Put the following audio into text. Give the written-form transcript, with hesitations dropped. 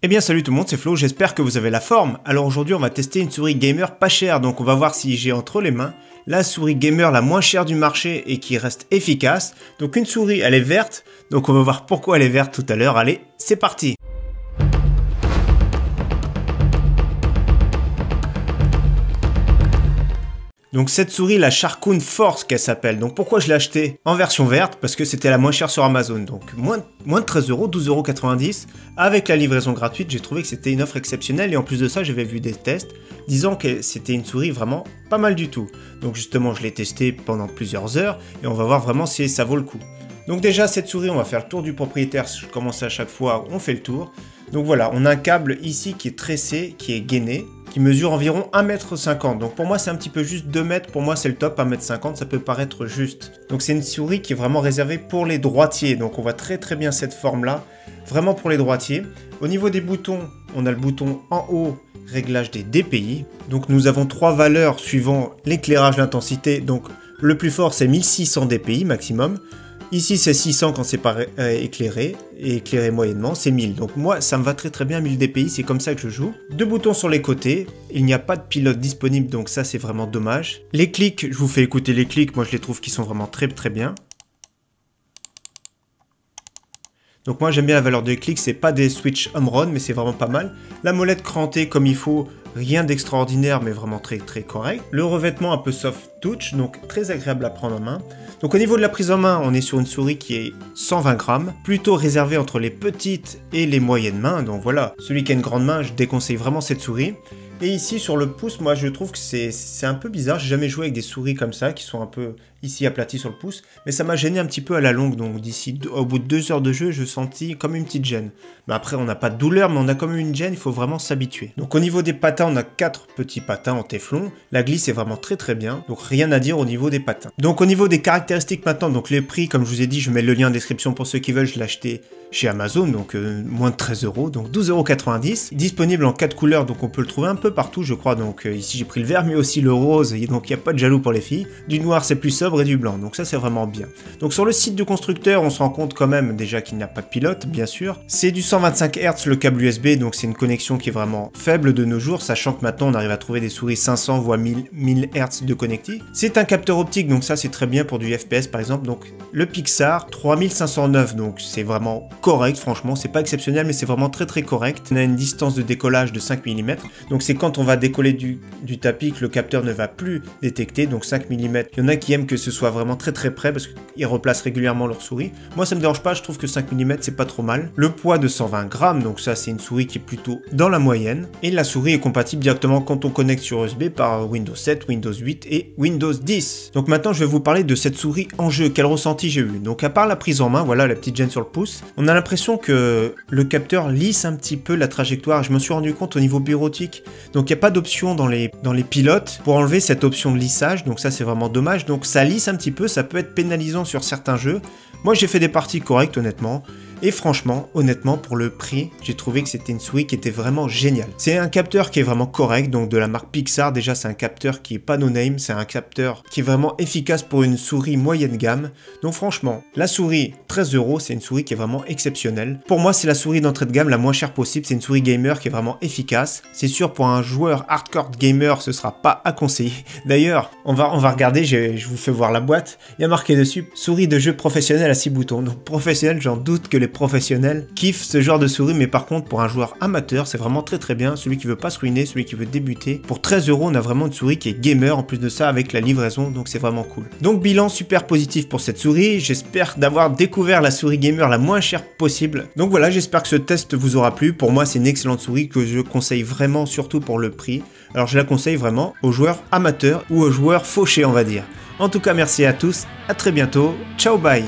Eh bien salut tout le monde, c'est Flo, j'espère que vous avez la forme. Alors aujourd'hui on va tester une souris gamer pas chère, donc on va voir si j'ai entre les mains la souris gamer la moins chère du marché et qui reste efficace. Donc une souris, elle est verte, donc on va voir pourquoi elle est verte tout à l'heure. Allez, c'est parti! Donc cette souris, la Sharkoon Force qu'elle s'appelle. Donc pourquoi je l'ai achetée en version verte? Parce que c'était la moins chère sur Amazon. Donc moins de 13 €, 12,90 € avec la livraison gratuite. J'ai trouvé que c'était une offre exceptionnelle et en plus de ça, j'avais vu des tests disant que c'était une souris vraiment pas mal du tout. Donc justement, je l'ai testée pendant plusieurs heures et on va voir vraiment si ça vaut le coup. Donc déjà, cette souris, on va faire le tour du propriétaire. Je commence à chaque fois, on fait le tour. Donc voilà, on a un câble ici qui est tressé, qui est gainé, qui mesure environ 1,50 m. Donc pour moi, c'est un petit peu juste 2 mètres. Pour moi, c'est le top, 1,50 m, ça peut paraître juste. Donc c'est une souris qui est vraiment réservée pour les droitiers. Donc on voit très bien cette forme-là, vraiment pour les droitiers. Au niveau des boutons, on a le bouton en haut, réglage des DPI. Donc nous avons 3 valeurs suivant l'éclairage, l'intensité. Donc le plus fort, c'est 1600 DPI maximum. Ici, c'est 600 quand c'est pas éclairé, et éclairé moyennement, c'est 1000. Donc moi, ça me va très bien, 1000 DPI, c'est comme ça que je joue. 2 boutons sur les côtés, il n'y a pas de pilote disponible, donc ça, c'est vraiment dommage. Les clics, je vous fais écouter les clics, moi je les trouve qui sont vraiment très bien. Donc moi, j'aime bien la valeur des clics, c'est pas des switch home run, mais c'est vraiment pas mal. La molette crantée comme il faut, rien d'extraordinaire, mais vraiment très correct. Le revêtement un peu soft touch, donc très agréable à prendre en main. Donc au niveau de la prise en main, on est sur une souris qui est 120 grammes, plutôt réservée entre les petites et les moyennes mains. Donc voilà, celui qui a une grande main, je déconseille vraiment cette souris. Et ici sur le pouce, moi je trouve que c'est un peu bizarre, j'ai jamais joué avec des souris comme ça, qui sont un peu ici aplaties sur le pouce, mais ça m'a gêné un petit peu à la longue, donc d'ici, au bout de 2 heures de jeu, je sentis comme une petite gêne. Mais après on n'a pas de douleur, mais on a quand même une gêne, il faut vraiment s'habituer. Donc au niveau des patins, on a 4 petits patins en téflon, la glisse est vraiment très bien, donc rien à dire au niveau des patins. Donc au niveau des caractéristiques maintenant, donc les prix, comme je vous ai dit, je mets le lien en description pour ceux qui veulent, je l'ai acheté chez Amazon, donc moins de 13 €, donc 12,90 €, disponible en 4 couleurs, donc on peut le trouver un peu partout je crois, donc ici j'ai pris le vert mais aussi le rose, et donc il n'y a pas de jaloux pour les filles, du noir c'est plus sobre et du blanc, donc ça c'est vraiment bien. Donc sur le site du constructeur on se rend compte quand même déjà qu'il n'y a pas de pilote, bien sûr, c'est du 125 Hz le câble USB, donc c'est une connexion qui est vraiment faible de nos jours, sachant que maintenant on arrive à trouver des souris 500 voire 1000 Hz de connectique. C'est un capteur optique, donc ça c'est très bien pour du FPS par exemple, donc le Pixar 3509, donc c'est vraiment correct, franchement, c'est pas exceptionnel, mais c'est vraiment très correct. On a une distance de décollage de 5 mm, donc c'est quand on va décoller du tapis que le capteur ne va plus détecter, donc 5 mm. Il y en a qui aiment que ce soit vraiment très près, parce qu'ils replacent régulièrement leur souris. Moi, ça me dérange pas, je trouve que 5 mm, c'est pas trop mal. Le poids de 120 grammes, donc ça, c'est une souris qui est plutôt dans la moyenne. Et la souris est compatible directement quand on connecte sur USB par Windows 7, Windows 8 et Windows 10. Donc maintenant, je vais vous parler de cette souris en jeu, quel ressenti j'ai eu. Donc à part la prise en main, voilà la petite gêne sur le pouce, on a l'impression que le capteur lisse un petit peu la trajectoire. Je me suis rendu compte au niveau bureautique. Donc il n'y a pas d'option dans les pilotes pour enlever cette option de lissage. Donc ça c'est vraiment dommage. Donc ça lisse un petit peu, ça peut être pénalisant sur certains jeux. Moi j'ai fait des parties correctes honnêtement. Et franchement, honnêtement, pour le prix, j'ai trouvé que c'était une souris qui était vraiment géniale. C'est un capteur qui est vraiment correct, donc de la marque Pixar. Déjà, c'est un capteur qui est pas no-name, c'est un capteur qui est vraiment efficace pour une souris moyenne gamme. Donc franchement, la souris 13 €, c'est une souris qui est vraiment exceptionnelle. Pour moi, c'est la souris d'entrée de gamme la moins chère possible. C'est une souris gamer qui est vraiment efficace. C'est sûr, pour un joueur hardcore gamer, ce sera pas à conseiller. D'ailleurs, on va regarder, je vous fais voir la boîte. Il y a marqué dessus, souris de jeu professionnel à 6 boutons. Donc professionnel, j'en doute que les professionnels kiffent ce genre de souris, mais par contre pour un joueur amateur c'est vraiment très bien, celui qui veut pas se ruiner, celui qui veut débuter. Pour 13 € on a vraiment une souris qui est gamer en plus de ça avec la livraison, donc c'est vraiment cool. Donc bilan super positif pour cette souris, j'espère d'avoir découvert la souris gamer la moins chère possible. Donc voilà, j'espère que ce test vous aura plu. Pour moi c'est une excellente souris que je conseille vraiment, surtout pour le prix. Alors je la conseille vraiment aux joueurs amateurs ou aux joueurs fauchés on va dire. En tout cas merci à tous, à très bientôt, ciao bye.